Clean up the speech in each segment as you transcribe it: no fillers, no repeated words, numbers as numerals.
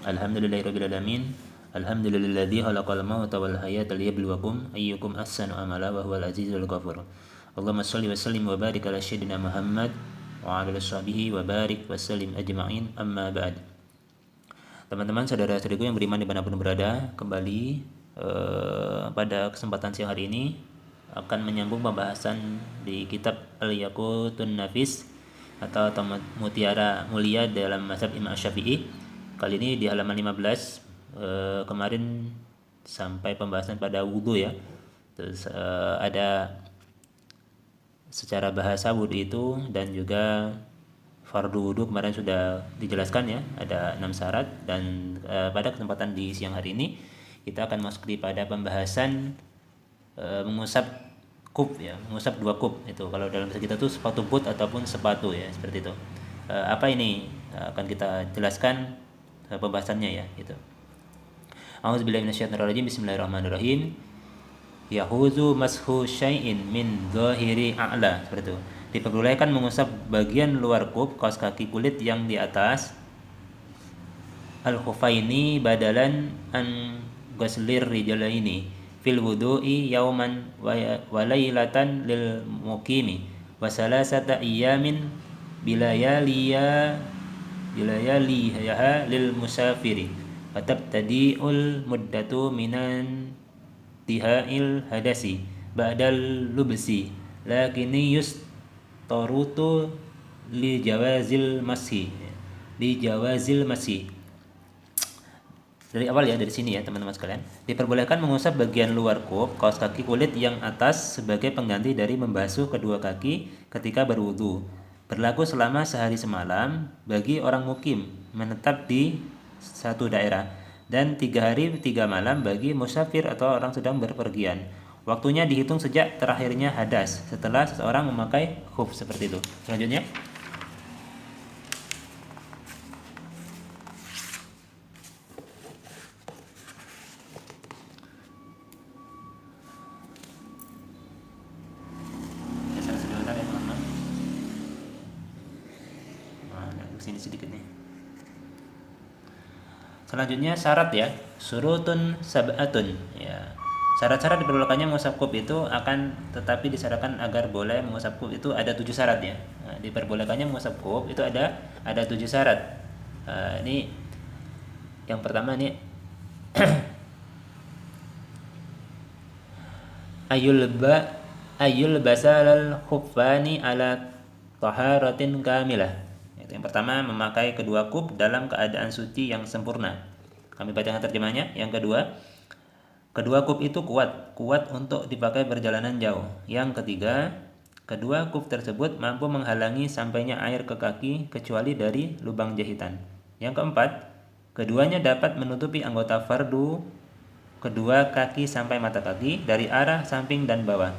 Alhamdulillahirabbil alamin. Alhamdulillahilladzi khalaqal mauta wal hayata liyabluwakum ayyukum ahsanu amala wa huwal azizul ghafur. Allahumma shalli wa sallim wa barik ala sayyidina Muhammad wa ala sahbihi wa barik wa sallim ajma'in, amma ba'd. Teman-teman, saudara-saudariku yang beriman dimanapun berada, kembali pada kesempatan siang hari ini akan menyambung pembahasan di kitab Al-Yaqutun Nafis atau Mutiara Mulia dalam mazhab Imam Syafi'i. Kali ini di halaman 15. Kemarin sampai pembahasan pada wudhu ya. Terus ada secara bahasa wudhu itu dan juga fardu wudhu kemarin sudah dijelaskan ya. Ada 6 syarat dan pada kesempatan di siang hari ini kita akan masuk pada pembahasan mengusap kup ya, mengusap 2 kup itu. Kalau dalam bahasa kita tuh sepatu boot ataupun sepatu ya, seperti itu. Apa ini akan kita jelaskan pembahasannya ya gitu. A'udzubillahi minasyaitonirrajim. Bismillahirrahmanirrahim. Yahuzu mashu syai'in min dhahiri a'la. Seperti itu. Diperbolehkan mengusap bagian luar kup kaos kaki kulit yang di atas al-khufaini badalan an ghuslir rijalaini fil wudu'i yauman wa lailatan lil muqimi wa salasata ayyamin bilayaliha lil musafiri wa tabtadi'ul muddatu minan tihail hadasi ba'dal lubsi lakini yustarutu li jawazil masih. Dari awal ya, dari sini ya teman-teman sekalian. Diperbolehkan mengusap bagian luar kup kaos kaki kulit yang atas sebagai pengganti dari membasuh kedua kaki ketika berwudu. Berlaku selama sehari semalam bagi orang mukim menetap di satu daerah dan 3 hari 3 malam bagi musafir atau orang sedang berpergian. Waktunya dihitung sejak terakhirnya hadas setelah seseorang memakai khuf, seperti itu. Selanjutnya sini sedikit nih. Selanjutnya syarat ya, surutun sab'atun ya. Syarat-syarat diperbolehkannya mengusap kup itu akan tetapi disyaratkan agar boleh mengusap kup itu ada 7 syarat ya. Nah, diperbolehkannya mengusap kup itu ada 7 syarat. Ini yang pertama nih ayul basal khuffani ala taharatin kamilah. Yang pertama, memakai kedua kup dalam keadaan suci yang sempurna. Kami bacakan terjemahnya. Yang kedua kup itu kuat untuk dipakai perjalanan jauh. Yang ketiga, kedua kup tersebut mampu menghalangi sampainya air ke kaki kecuali dari lubang jahitan. Yang keempat, keduanya dapat menutupi anggota fardu kedua kaki sampai mata kaki dari arah samping dan bawah.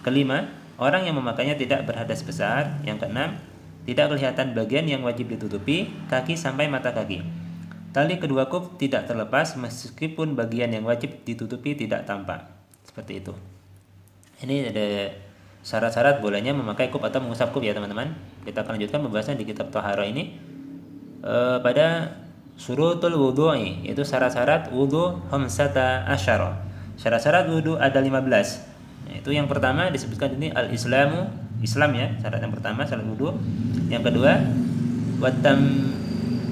Kelima, orang yang memakainya tidak berhadas besar. Yang keenam, tidak kelihatan bagian yang wajib ditutupi, kaki sampai mata kaki. Tali kedua kup tidak terlepas meskipun bagian yang wajib ditutupi tidak tampak. Seperti itu. Ini ada syarat-syarat bolehnya memakai kup atau mengusap kup ya teman-teman. Kita akan lanjutkan pembahasan di kitab Taharah ini pada surutul wudu'i, yaitu syarat-syarat wudu khamsata asyara. Syarat-syarat wudu ada 15. Itu yang pertama disebutkan ini al-islamu, Islam ya, syarat yang pertama syarat wudu. Yang kedua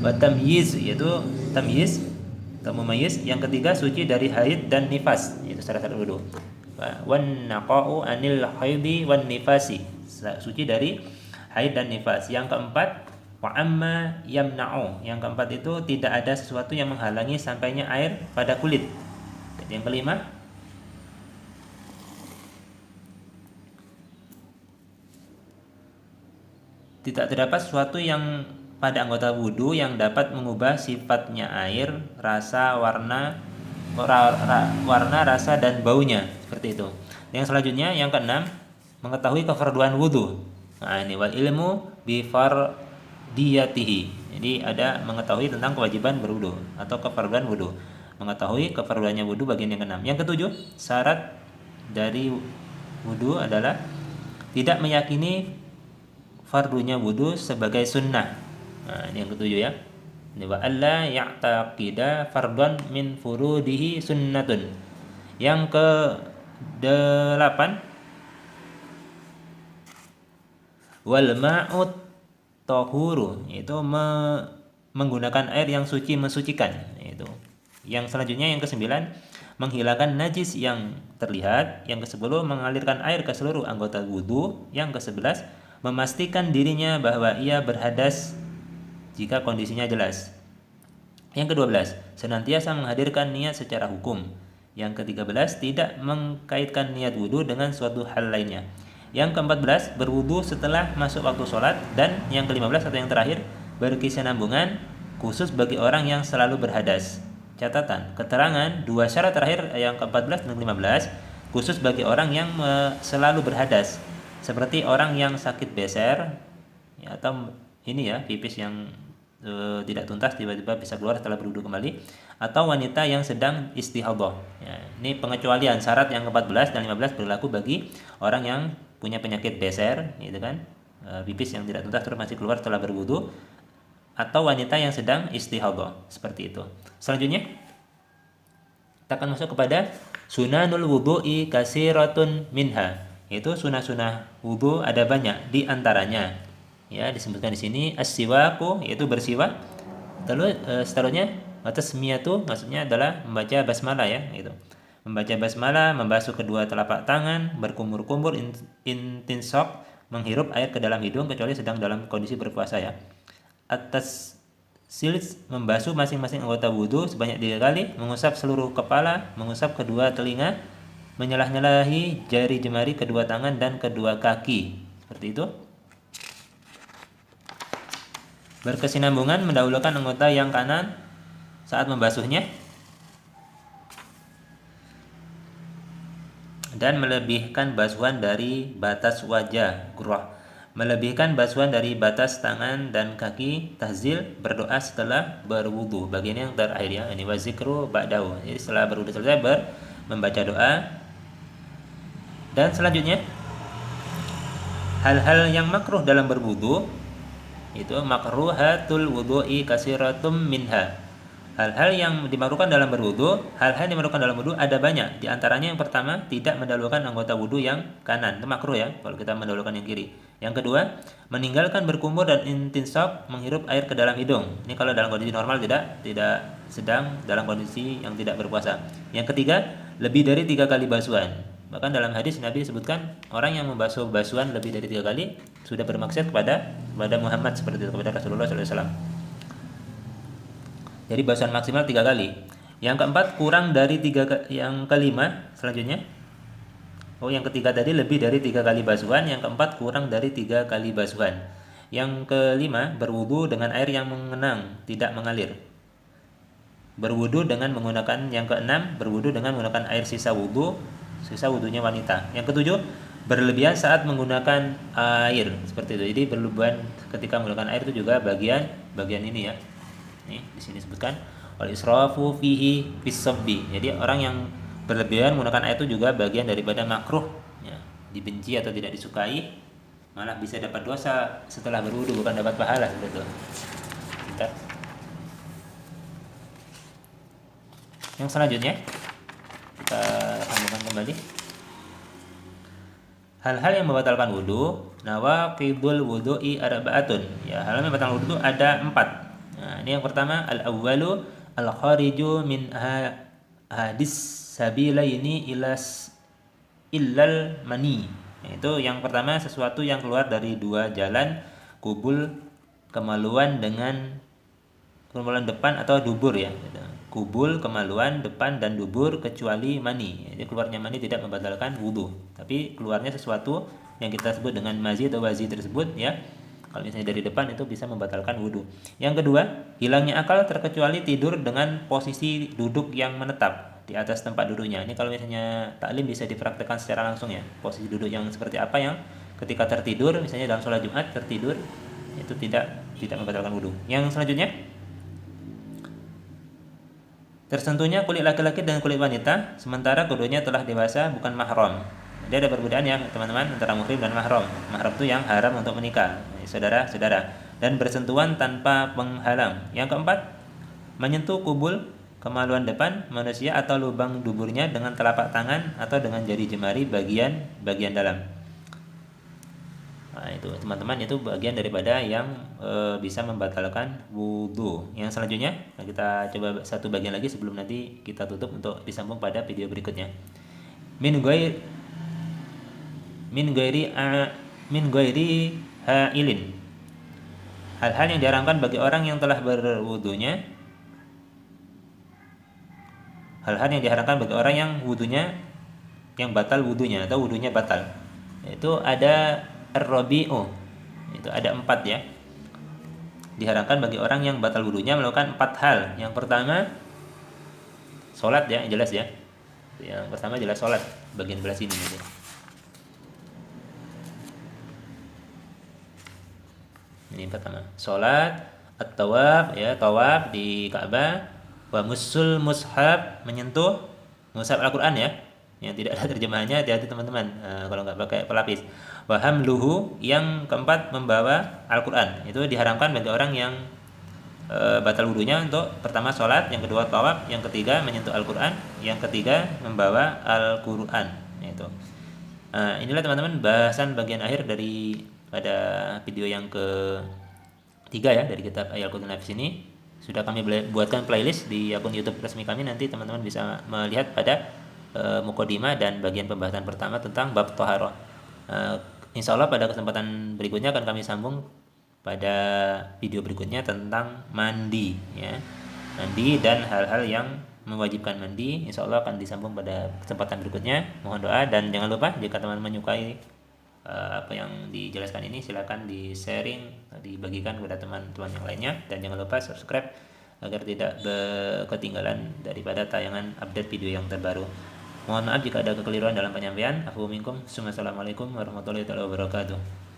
watamyiz, yaitu tamyiz atau mumayyiz. Yang ketiga suci dari haid dan nifas, yaitu syarat wudu. Wan naqa'u anil haidi wan nifasi, suci dari haid dan nifas. Yang keempat wa amma yamna'u, yang keempat itu tidak ada sesuatu yang menghalangi sampainya air pada kulit. Yang kelima tidak terdapat sesuatu yang pada anggota wudu yang dapat mengubah sifatnya air, rasa, warna, rasa dan baunya, seperti itu. Yang selanjutnya yang keenam, mengetahui kefarduan wudu. Nah, ini wal ilmu bi fardiyatihi. Jadi ada mengetahui tentang kewajiban berwudu atau kefarduan wudu. Mengetahui kefarduannya wudu bagian yang keenam. Yang ketujuh, syarat dari wudu adalah tidak meyakini fardunya wudu sebagai sunnah. Nah, ini yang ketujuh ya. Wa alla ya'taqida fardhan min furudihi sunnatun. Yang ke-8, wal ma'ut tahuru, itu menggunakan air yang suci mensucikan. Itu. Yang selanjutnya yang ke-9, menghilangkan najis yang terlihat. Yang ke-10, mengalirkan air ke seluruh anggota wudu. Yang ke-11, memastikan dirinya bahwa ia berhadas jika kondisinya jelas. Yang ke-12, senantiasa menghadirkan niat secara hukum. Yang ke-13, tidak mengkaitkan niat wudu dengan suatu hal lainnya. Yang ke-14, berwudu setelah masuk waktu sholat. Dan yang ke-15 atau yang terakhir, berkesinambungan khusus bagi orang yang selalu berhadas. Catatan, keterangan dua syarat terakhir yang ke-14 dan ke-15 khusus bagi orang yang selalu berhadas, seperti orang yang sakit beser ya, atau ini ya, pipis yang tidak tuntas tiba-tiba bisa keluar setelah berwudu kembali, atau wanita yang sedang istihadhah. Ya, ini pengecualian syarat yang ke-14 dan 15 berlaku bagi orang yang punya penyakit beser, gitu kan, pipis yang tidak tuntas terus masih keluar setelah berwudu, atau wanita yang sedang istihadhah, seperti itu. Selanjutnya kita akan masuk kepada sunanul wudu'i kasiratun minha. Itu sunah-sunah wudu ada banyak, di antaranya ya disebutkan di sini as-siwaku, yaitu bersiwak. Lalu seterusnya tasmiyatu, maksudnya adalah membaca basmalah ya, gitu. Membaca basmalah, membasuh kedua telapak tangan, berkumur-kumur, intinsaq, menghirup air ke dalam hidung kecuali sedang dalam kondisi berpuasa ya. Atas silis, membasuh masing-masing anggota wudu sebanyak 3 kali, mengusap seluruh kepala, mengusap kedua telinga, menyelah-nyelahi jari jemari kedua tangan dan kedua kaki. Seperti itu. Berkesinambungan, mendahulukan anggota yang kanan saat membasuhnya, dan melebihkan basuhan dari batas wajah, gurah. Melebihkan basuhan dari batas tangan dan kaki, tahzil, berdoa setelah berwudu. Bagian yang terakhir ya, ini wazikru ba'dahu. Jadi setelah berwudu selesai membaca doa. Dan selanjutnya hal-hal yang makruh dalam berwudu, itu makruhatul wudu'i kasiratum minha. Hal-hal yang dimakruhkan dalam berwudu, hal-hal yang dimakruhkan dalam wudu ada banyak. Di antaranya yang pertama, tidak mendahulukan anggota wudu yang kanan. Itu makruh ya, kalau kita mendahulukan yang kiri. Yang kedua, meninggalkan berkumur dan intinsaq, menghirup air ke dalam hidung. Ini kalau dalam kondisi normal, tidak sedang dalam kondisi yang tidak berpuasa. Yang ketiga, lebih dari 3 kali basuhan. Bahkan dalam hadis Nabi disebutkan orang yang membasuh basuhan lebih dari 3 kali sudah bermaksud kepada Muhammad, seperti itu, kepada Rasulullah SAW. Jadi basuhan maksimal 3 kali. Yang keempat, kurang dari 3. Yang kelima selanjutnya, yang ketiga tadi lebih dari 3 kali basuhan. Yang keempat, kurang dari 3 kali basuhan. Yang kelima, berwudu dengan air yang mengenang, tidak mengalir. Berwudu dengan menggunakan, yang keenam, berwudu dengan menggunakan air sisa wudunya wanita. Yang ketujuh, berlebihan saat menggunakan air, seperti itu. Jadi berlebihan ketika menggunakan air itu juga bagian ini ya. Nih di sini disebutkan wal israfu fihi fisabbi. Jadi orang yang berlebihan menggunakan air itu juga bagian daripada makruh ya, dibenci atau tidak disukai, malah bisa dapat dosa setelah berwudu, bukan dapat pahala, seperti itu. Yang selanjutnya kita sambungkan kembali. Hal-hal yang membatalkan wudu, nawaqidul wudu'i arba'atun. Ya, hal yang membatalkan wudu ada 4. Nah, ini yang pertama, al-awwalu al-khariju min hadis sabilaini illal mani. Itu yang pertama, sesuatu yang keluar dari 2 jalan, kubul, kemaluan depan atau dubur ya. Kubul, kemaluan depan dan dubur, kecuali mani. Jadi keluarnya mani tidak membatalkan wudu, tapi keluarnya sesuatu yang kita sebut dengan mazi atau wazi tersebut ya, kalau misalnya dari depan itu bisa membatalkan wudu. Yang kedua, hilangnya akal terkecuali tidur dengan posisi duduk yang menetap di atas tempat duduknya. Ini kalau misalnya taklim bisa dipraktekkan secara langsung ya, posisi duduk yang seperti apa yang ketika tertidur, misalnya dalam sholat Jumat tertidur, itu tidak membatalkan wudu. Yang selanjutnya, tersentuhnya kulit laki-laki dan kulit wanita sementara keduanya telah dewasa, bukan mahram. Jadi ada perbedaan ya teman-teman antara muhrim dan mahram. Mahram itu yang haram untuk menikah, saudara-saudara. dan bersentuhan tanpa penghalang. Yang keempat, menyentuh kubul kemaluan depan manusia atau lubang duburnya dengan telapak tangan atau dengan jari jemari bagian dalam. Nah, itu teman-teman, itu bagian daripada yang bisa membatalkan wudhu. Yang selanjutnya kita coba satu bagian lagi sebelum nanti kita tutup untuk disambung pada video berikutnya. Min ghairi ha'ilin. Hal-hal yang diharamkan bagi orang yang telah berwudunya. Hal-hal yang diharamkan bagi orang yang wudunya, yang batal wudunya atau wudunya batal. Itu ada ar-rabi'u. Itu ada 4 ya. Diharamkan bagi orang yang batal wudunya melakukan 4 hal. Yang pertama, sholat ya, jelas ya. Yang pertama jelas sholat, bagian belah sini gitu. Ini pertama, sholat, at-tawaf ya, tawaf di Ka'bah, wa musul mushaf, menyentuh mushaf Al-Qur'an ya. Yang tidak ada terjemahannya, hati-hati teman-teman kalau nggak pakai pelapis. Wa hamluhu, yang keempat membawa Al-Qur'an. Itu diharamkan bagi orang yang batal wudunya untuk pertama sholat, yang kedua tawaf, yang ketiga menyentuh Al-Qur'an, yang ketiga membawa Al-Qur'an. Itu. Inilah teman-teman bahasan bagian akhir dari pada video yang ketiga ya dari kitab Ayatul Nafis ini. Sudah kami buatkan playlist di akun YouTube resmi kami, nanti teman-teman bisa melihat pada mukodimah dan bagian pembahasan pertama tentang bab Thaharah. Insya Allah pada kesempatan berikutnya akan kami sambung pada video berikutnya tentang mandi ya, mandi dan hal-hal yang mewajibkan mandi. Insya Allah akan disambung pada kesempatan berikutnya. Mohon doa, dan jangan lupa jika teman-teman menyukai apa yang dijelaskan ini, silakan di sharing, dibagikan kepada teman-teman yang lainnya, dan jangan lupa subscribe agar tidak ketinggalan daripada tayangan update video yang terbaru. Mohon maaf jika ada kekeliruan dalam penyampaian. Afu minkum. Assalamualaikum warahmatullahi wabarakatuh.